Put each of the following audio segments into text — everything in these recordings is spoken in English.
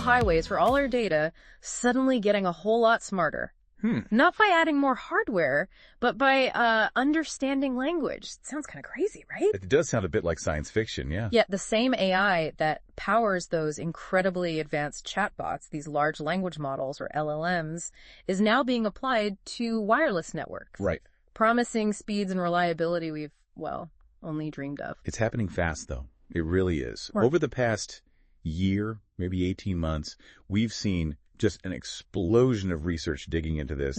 highways for all our data suddenly getting a whole lot smarter. Not by adding more hardware, but by understanding language. Sounds kind of crazy, right? It does sound a bit like science fiction, yeah. Yet the same AI that powers those incredibly advanced chatbots, these large language models, or LLMs, is now being applied to wireless networks. Right. Promising speeds and reliability we've, well, only dreamed of. It's happening fast, though. It really is. Right. Over the past year, maybe 18 months, we've seen just an explosion of research digging into this,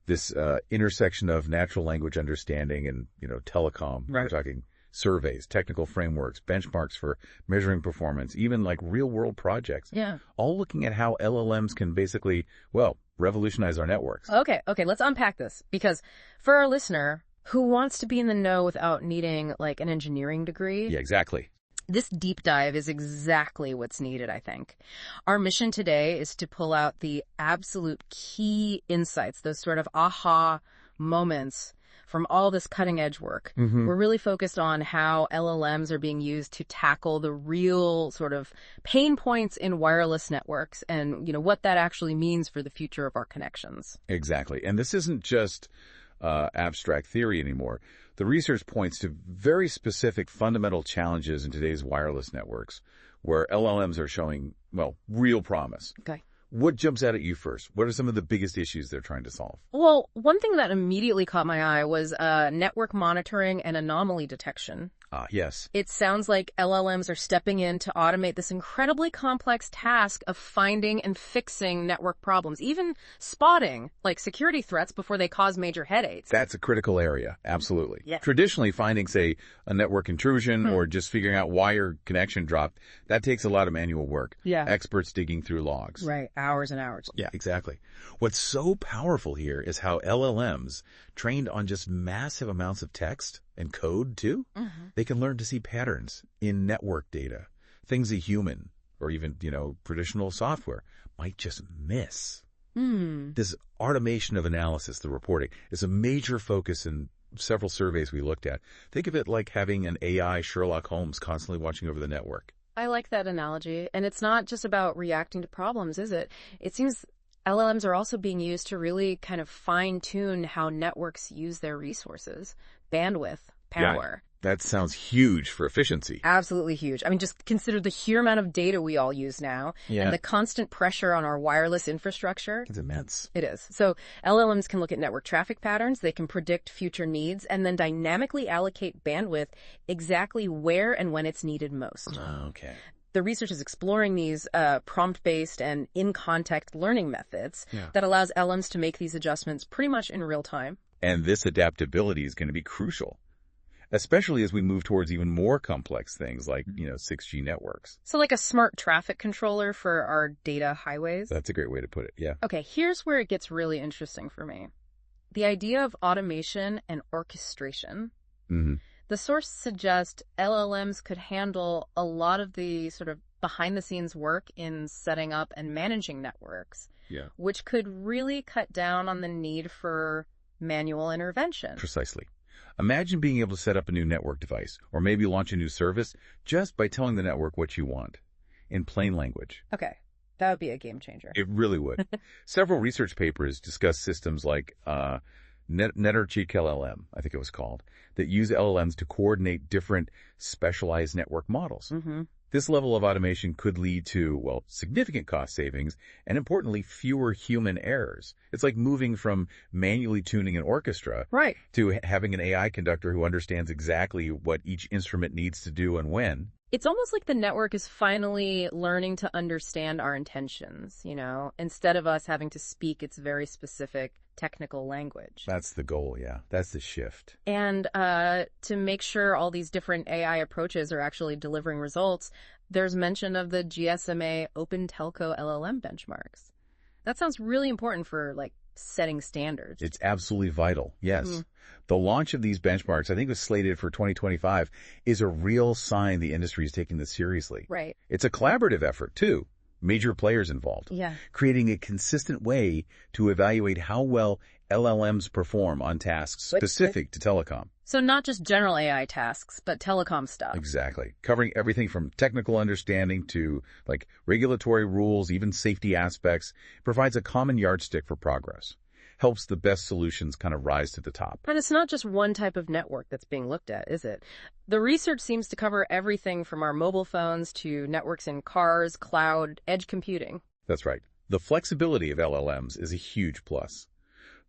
this intersection of natural language understanding and, telecom. Right. We're talking surveys, technical frameworks, benchmarks for measuring performance, even like real-world projects. Yeah. All looking at how LLMs can basically, revolutionize our networks. Okay, let's unpack this. Because for our listener who wants to be in the know without needing, like, an engineering degree. Yeah, exactly. This deep dive is exactly what's needed, I think. Our mission today is to pull out the absolute key insights, those sort of aha moments from all this cutting-edge work. We're really focused on how LLMs are being used to tackle the real sort of pain points in wireless networks and, what that actually means for the future of our connections. Exactly. And this isn't just abstract theory anymore. The research points to very specific fundamental challenges in today's wireless networks where LLMs are showing, real promise. Okay. What jumps out at you first? What are some of the biggest issues they're trying to solve? Well, one thing that immediately caught my eye was network monitoring and anomaly detection. Ah, yes. It sounds like LLMs are stepping in to automate this incredibly complex task of finding and fixing network problems, even spotting, like, security threats before they cause major headaches. That's a critical area. Absolutely. Yeah. Traditionally, finding, say, a network intrusion or just figuring out why your connection dropped, that takes a lot of manual work. Yeah. Experts digging through logs. Right. Hours and hours. Yeah, exactly. What's so powerful here is how LLMs, trained on just massive amounts of text and code too, they can learn to see patterns in network data, things a human or even, traditional software might just miss. This automation of analysis, the reporting, is a major focus in several surveys we looked at. Think of it like having an AI Sherlock Holmes constantly watching over the network. I like that analogy. And it's not just about reacting to problems, is it? It seems LLMs are also being used to really kind of fine-tune how networks use their resources, bandwidth, power. Yeah, that sounds huge for efficiency. Absolutely huge. I mean, just consider the sheer amount of data we all use now and the constant pressure on our wireless infrastructure. It's immense. It is. So LLMs can look at network traffic patterns, they can predict future needs, and then dynamically allocate bandwidth exactly where and when it's needed most. Okay. The research is exploring these prompt-based and in-context learning methods that allows LLMs to make these adjustments pretty much in real time. And this adaptability is going to be crucial, especially as we move towards even more complex things like, 6G networks. So like a smart traffic controller for our data highways? That's a great way to put it, yeah. Okay, here's where it gets really interesting for me. The idea of automation and orchestration. The source suggests LLMs could handle a lot of the sort of behind-the-scenes work in setting up and managing networks, which could really cut down on the need for manual intervention. Precisely. Imagine being able to set up a new network device or maybe launch a new service just by telling the network what you want in plain language. Okay, that would be a game changer. It really would. Several research papers discuss systems like NetderCheek LLM, I think it was called, that use LLMs to coordinate different specialized network models. This level of automation could lead to, significant cost savings and, importantly, fewer human errors. It's like moving from manually tuning an orchestra to having an AI conductor who understands exactly what each instrument needs to do and when. It's almost like the network is finally learning to understand our intentions, instead of us having to speak its very specific technical language. That's the goal, yeah. That's the shift. And to make sure all these different AI approaches are actually delivering results, there's mention of the GSMA Open Telco LLM benchmarks. That sounds really important for, setting standards. It's absolutely vital, yes. The launch of these benchmarks, I think it was slated for 2025, is a real sign the industry is taking this seriously. Right. It's a collaborative effort, too. Major players involved. Yeah. Creating a consistent way to evaluate how well LLMs perform on tasks specific to telecom. So not just general AI tasks, but telecom stuff. Exactly. Covering everything from technical understanding to like regulatory rules, even safety aspects. Provides a common yardstick for progress. Helps the best solutions kind of rise to the top. And it's not just one type of network that's being looked at, is it? The research seems to cover everything from our mobile phones to networks in cars, cloud, edge computing. That's right. The flexibility of LLMs is a huge plus.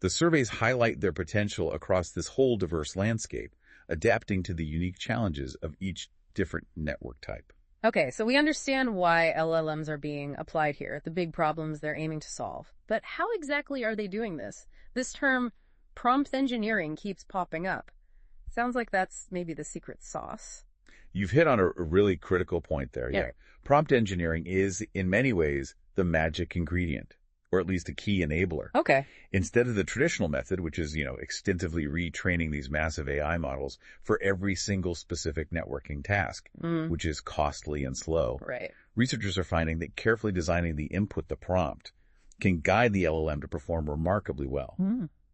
The surveys highlight their potential across this whole diverse landscape, adapting to the unique challenges of each different network type. Okay, so we understand why LLMs are being applied here, the big problems they're aiming to solve. But how exactly are they doing this? This term, prompt engineering, keeps popping up. Sounds like that's maybe the secret sauce. You've hit on a really critical point there. Yeah. Prompt engineering is, in many ways, the magic ingredient, or at least a key enabler. Okay. Instead of the traditional method, which is, extensively retraining these massive AI models for every single specific networking task, which is costly and slow. Right. Researchers are finding that carefully designing the input, the prompt, can guide the LLM to perform remarkably well.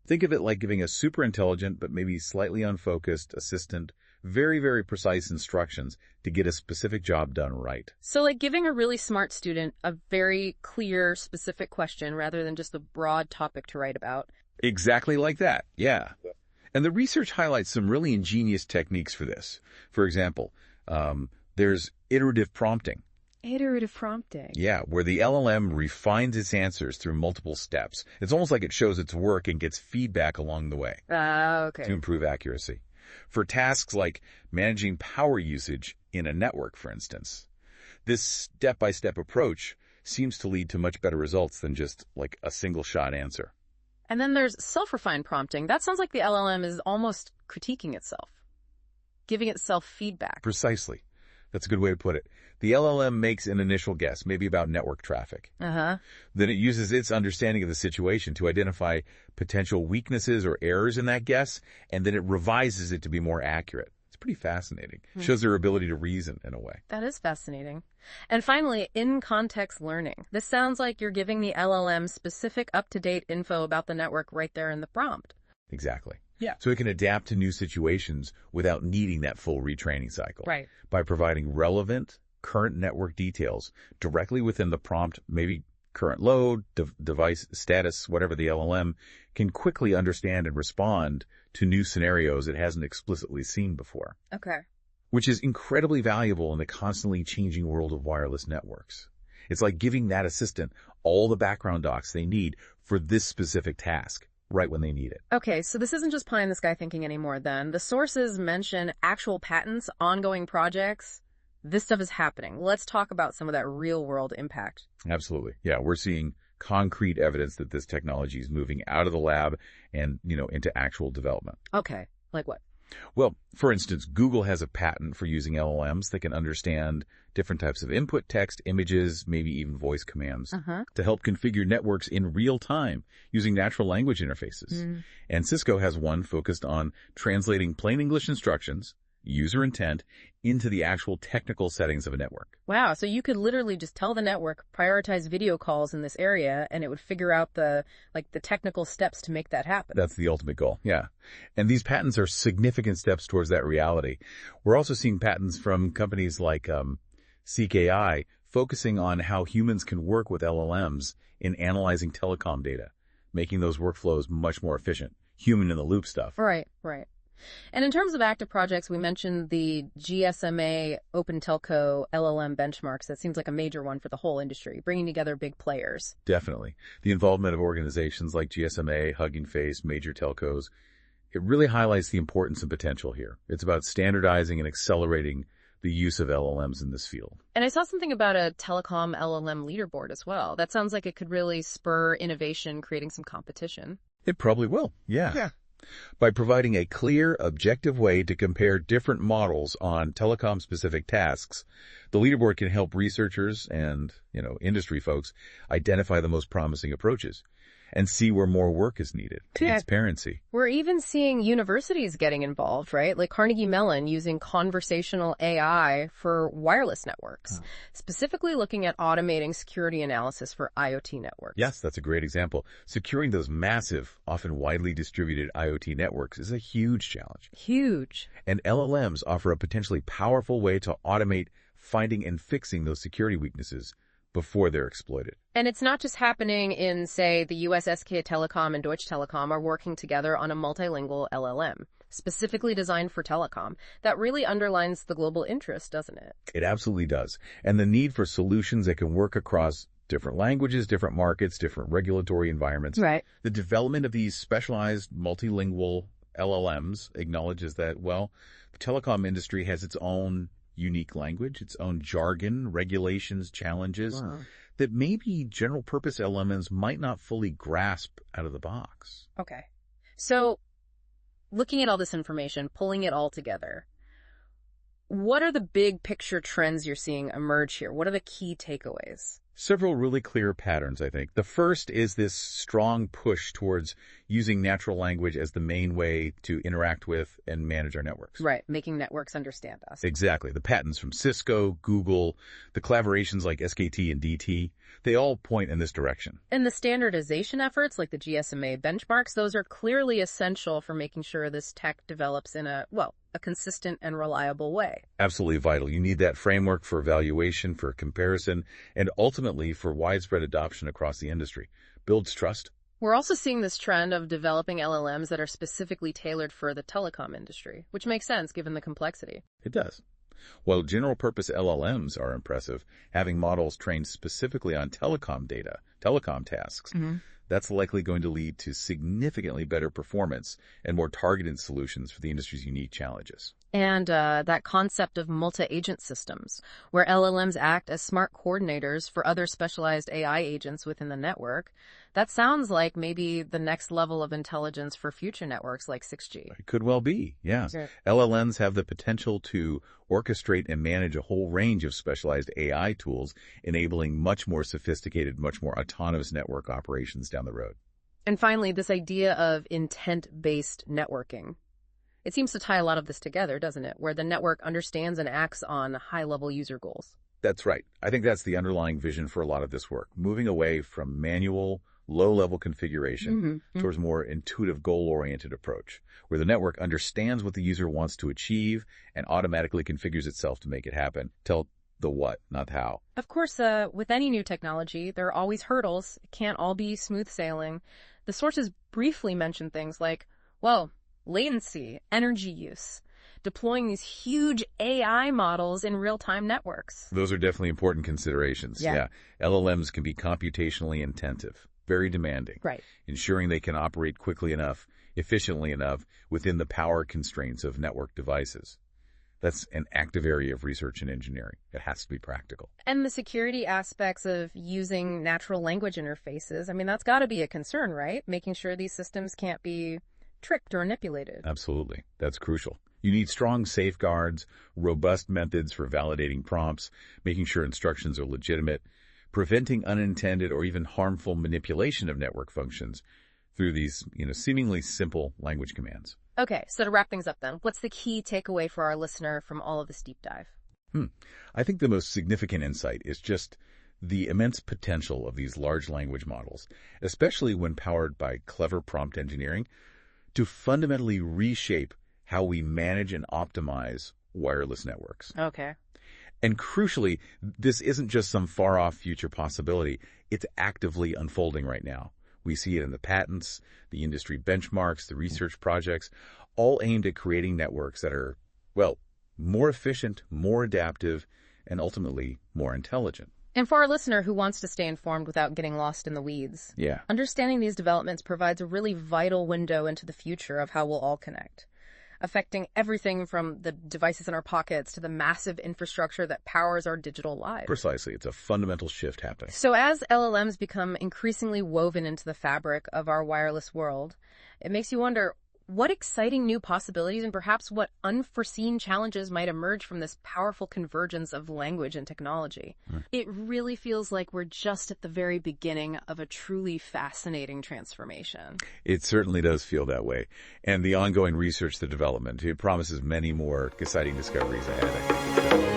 Think of it like giving a super intelligent but maybe slightly unfocused assistant very, very precise instructions to get a specific job done right. So like giving a really smart student a very clear, specific question rather than just a broad topic to write about. Exactly like that, yeah. And the research highlights some really ingenious techniques for this. For example, there's iterative prompting. Iterative prompting. Yeah, where the LLM refines its answers through multiple steps. It's almost like it shows its work and gets feedback along the way. Okay. To improve accuracy. For tasks like managing power usage in a network, for instance, this step-by-step approach seems to lead to much better results than just like a single-shot answer. And then there's self-refined prompting. That sounds like the LLM is almost critiquing itself, giving itself feedback. Precisely. That's a good way to put it. The LLM makes an initial guess, maybe about network traffic. Then it uses its understanding of the situation to identify potential weaknesses or errors in that guess, and then it revises it to be more accurate. It's pretty fascinating. Shows their ability to reason in a way. That is fascinating. And finally, in-context learning. This sounds like you're giving the LLM specific up-to-date info about the network right there in the prompt. Exactly. Yeah. So it can adapt to new situations without needing that full retraining cycle. Right. By providing relevant, current network details directly within the prompt, maybe current load, device status, whatever the LLM, can quickly understand and respond to new scenarios it hasn't explicitly seen before. Okay. Which is incredibly valuable in the constantly changing world of wireless networks. It's like giving that assistant all the background docs they need for this specific task right when they need it. Okay, so this isn't just pie-in-the-sky thinking anymore then. The sources mention actual patents, ongoing projects. This stuff is happening. Let's talk about some of that real-world impact. Absolutely. Yeah, we're seeing concrete evidence that this technology is moving out of the lab and, into actual development. Okay, like what? Well, for instance, Google has a patent for using LLMs that can understand different types of input text, images, maybe even voice commands to help configure networks in real time using natural language interfaces. And Cisco has one focused on translating plain English instructions, user intent, into the actual technical settings of a network. Wow, so you could literally just tell the network, prioritize video calls in this area, and it would figure out the technical steps to make that happen. That's the ultimate goal, yeah. And these patents are significant steps towards that reality. We're also seeing patents from companies like CKI focusing on how humans can work with LLMs in analyzing telecom data, making those workflows much more efficient. Human-in-the-loop stuff. Right. And in terms of active projects, we mentioned the GSMA Open Telco LLM benchmarks. That seems like a major one for the whole industry, bringing together big players. Definitely. The involvement of organizations like GSMA, Hugging Face, major telcos, it really highlights the importance and potential here. It's about standardizing and accelerating the use of LLMs in this field. And I saw something about a telecom LLM leaderboard as well. That sounds like it could really spur innovation, creating some competition. It probably will, yeah. By providing a clear, objective way to compare different models on telecom-specific tasks, the leaderboard can help researchers and, industry folks identify the most promising approaches. and see where more work is needed. Yeah. Transparency. We're even seeing universities getting involved, right? Like Carnegie Mellon using conversational AI for wireless networks, specifically looking at automating security analysis for IoT networks. Yes, that's a great example. Securing those massive, often widely distributed IoT networks is a huge challenge. Huge. And LLMs offer a potentially powerful way to automate finding and fixing those security weaknesses before they're exploited. And it's not just happening in, say, the US SK Telecom and Deutsche Telekom are working together on a multilingual LLM, specifically designed for telecom. That really underlines the global interest, doesn't it? It absolutely does. And the need for solutions that can work across different languages, different markets, different regulatory environments. Right. The development of these specialized multilingual LLMs acknowledges that, well, the telecom industry has its own unique language, its own jargon, regulations, challenges that maybe general-purpose LLMs might not fully grasp out of the box. Okay. So, looking at all this information, pulling it all together, what are the big picture trends you're seeing emerge here? What are the key takeaways? Several really clear patterns, I think. The first is this strong push towards using natural language as the main way to interact with and manage our networks. Right, making networks understand us. Exactly. The patents from Cisco, Google, the collaborations like SKT and DT, they all point in this direction. And the standardization efforts, like the GSMA benchmarks, those are clearly essential for making sure this tech develops in a consistent and reliable way. Absolutely vital. You need that framework for evaluation, for comparison, and ultimately for widespread adoption across the industry. Builds trust. We're also seeing this trend of developing LLMs that are specifically tailored for the telecom industry, which makes sense given the complexity. It does. While general-purpose LLMs are impressive, having models trained specifically on telecom data, telecom tasks, that's likely going to lead to significantly better performance and more targeted solutions for the industry's unique challenges. And that concept of multi-agent systems, where LLMs act as smart coordinators for other specialized AI agents within the network, that sounds like maybe the next level of intelligence for future networks like 6G. It could well be, yeah. Sure. LLMs have the potential to orchestrate and manage a whole range of specialized AI tools, enabling much more sophisticated, much more autonomous network operations down the road. And finally, this idea of intent-based networking. It seems to tie a lot of this together, doesn't it? Where the network understands and acts on high-level user goals. That's right. I think that's the underlying vision for a lot of this work, moving away from manual, low-level configuration towards more intuitive, goal-oriented approach, where the network understands what the user wants to achieve and automatically configures itself to make it happen. Tell the what, not the how. Of course, with any new technology, there are always hurdles. It can't all be smooth sailing. The sources briefly mention things like, latency, energy use, deploying these huge AI models in real-time networks. Those are definitely important considerations. Yeah. LLMs can be computationally intensive, very demanding. Right. Ensuring they can operate quickly enough, efficiently enough within the power constraints of network devices. That's an active area of research and engineering. It has to be practical. And the security aspects of using natural language interfaces, that's got to be a concern, right? Making sure these systems can't be tricked or manipulated. Absolutely. That's crucial. You need strong safeguards, robust methods for validating prompts, making sure instructions are legitimate, preventing unintended or even harmful manipulation of network functions through these, seemingly simple language commands. Okay, so to wrap things up then, what's the key takeaway for our listener from all of this deep dive? I think the most significant insight is just the immense potential of these large language models, especially when powered by clever prompt engineering, to fundamentally reshape how we manage and optimize wireless networks. Okay. And crucially, this isn't just some far-off future possibility. It's actively unfolding right now. We see it in the patents, the industry benchmarks, the research projects, all aimed at creating networks that are, more efficient, more adaptive, and ultimately more intelligent. And for our listener who wants to stay informed without getting lost in the weeds, understanding these developments provides a really vital window into the future of how we'll all connect, affecting everything from the devices in our pockets to the massive infrastructure that powers our digital lives. Precisely. It's a fundamental shift happening. So as LLMs become increasingly woven into the fabric of our wireless world, it makes you wonder, What exciting new possibilities and perhaps what unforeseen challenges might emerge from this powerful convergence of language and technology? It really feels like we're just at the very beginning of a truly fascinating transformation. It certainly does feel that way. And the ongoing research, the development, it promises many more exciting discoveries ahead, I think.